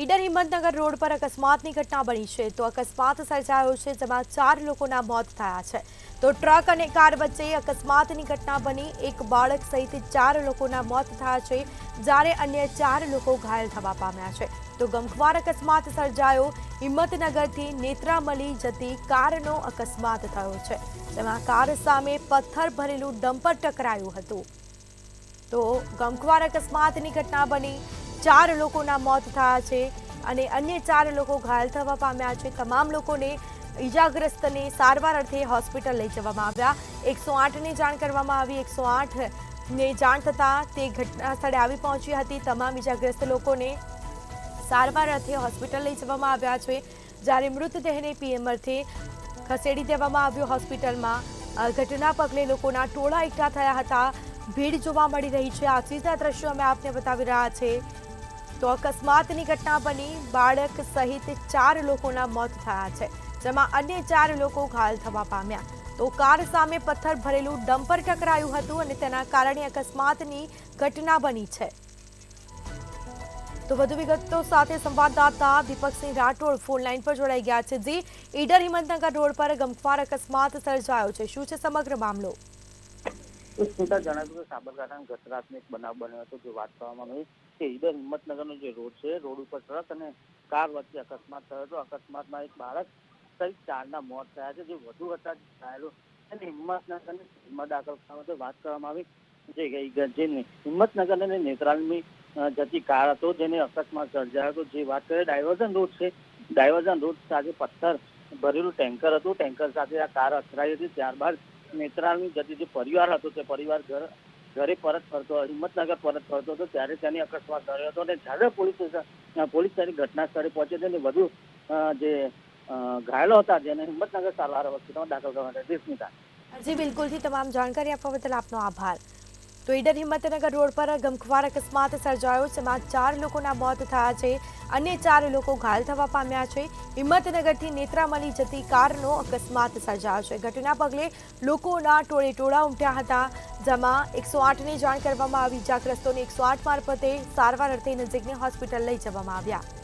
Idar Himmatnagar road પર અકસ્માતની ઘટના બની છે તો અકસ્માત સર્જાયો છે જેમાં 4 લોકોના મોત થયા છે તો ટ્રક અને કાર વચ્ચે અકસ્માતની ઘટના બની એક બાળક સહિત 4 લોકોના મોત થયા છે જ્યારે અન્ય 4 લોકો ઘાયલ થવા પામ્યા છે તો ગમખ્વાર અકસ્માત સર્જાયો હિંમતનગરથી નેત્રામલી જતી કારનો અકસ્માત થયો છે જેમાં કાર સામે પથ્થર ભરેલું ડમ્પર ટકરાયું હતું તો ગમખ્વાર અકસ્માતની ઘટના બની 4 લોકોના મોત થયા છે અને અન્ય 4 લોકો ઘાયલ થવા પામ્યા છે તમામ લોકોને ઈજાગ્રસ્તને સારવાર અર્થે હોસ્પિટલ લઈ જવામાં આવ્યા 108ને જાણ કરવામાં આવી 108ને જાણ થતાં તે ઘટના સ્થળે આવી પહોંચી હતી તમામ ઈજાગ્રસ્ત લોકોને સારવાર અર્થે હોસ્પિટલ લઈ જવામાં આવ્યા છે જ્યારે મૃતદેહને પીએમ અર્થે ખસેડી દેવામાં આવ્યો હોસ્પિટલમાં ઘટના પગલે લોકોના ટોળા એકઠા થયા હતા ભીડ જોવા મળી રહી છે આ સીધા દ્રશ્યો અમે આપને બતાવી રહ્યા છે તો અકસ્માતની ઘટના બની બાળક સહિત 4 લોકોના મોત થયા છે જેમાં અન્ય 4 લોકો ઘાયલ થવા પામ્યા તો કાર સામે પથ્થર ભરેલું ડમ્પર ટકરાયું હતું અને તેના કારણે અકસ્માતની ઘટના બની છે તો વધુ વિગતો સાથે સંવાદદાતા દીપકસિંહ રાઠોડ ફોન લાઈન પર જોડાઈ ગયા છે જી ઈડર હિંમતનગર રોડ પર ગમખ્વાર અકસ્માત સર્જાયો છે શું છે સમગ્ર મામલો જણાવ્યું કે સાબરકાંઠાના ગત રાતનો એક બનાવ બન્યો હતો જે વાત કરવામાં આવી કે ઈડર હિંમતનગરનો જે રોડ છે રોડ ઉપર ટ્રક અને કાર વચ્ચે અકસ્માત થયો હતો અકસ્માતમાં એક બાળક સહિત 4ના મોત થયા છે જે વધુ હતા ઘાયલો અને હિંમતનગરની દાખલ કરવા માટે વાત કરવામાં આવી જે હિંમતનગર અને નેત્રાલમી જતી કાર હતો જેને અકસ્માત સર્જાયો હતો જે વાત કરીએ ડાયવર્ઝન રોડ છે ડાયવર્ઝન રોડ સાથે પથ્થર ભરેલું ટેન્કર હતું ટેન્કર સાથે આ કાર અથડાઈ હતી ત્યારબાદ નેત્રાલની જતી જે પરિવાર હતો તે પરિવાર ઘરે પરત ફરતો હિંમતનગર પરત ફરતો હતો ત્યારે તેની અકસ્માત થયો હતો અને જ્યારે પોલીસ તેની ઘટના સ્થળે પહોંચી હતી અને વધુ જે ઘાયલો હતા જેને હિંમતનગર સારવાર હોસ્પિટલમાં દાખલ કરવા માટે સ્મિતા જી બિલકુલથી તમામ જાણકારી આપવા બદલ આપનો આભાર તો ઈડર હિંમતનગર રોડ પર ગમખ્વાર અકસ્માત સર્જાયો જેમાં 4 લોકોના મોત થયા છે અન્ય 4 લોકો ઘાયલ થવા પામ્યા છે હિંમતનગરથી નેત્રામલી જતી કારનો અકસ્માત સર્જાયો છે ઘટના પગલે લોકોના ટોળા ઉમટ્યા હતા જેમાં 108ને જાણ કરવામાં આવી ઇજાગ્રસ્તોને 108 મારફતે સારવાર અર્થે નજીકની હોસ્પિટલ લઈ જવામાં આવ્યા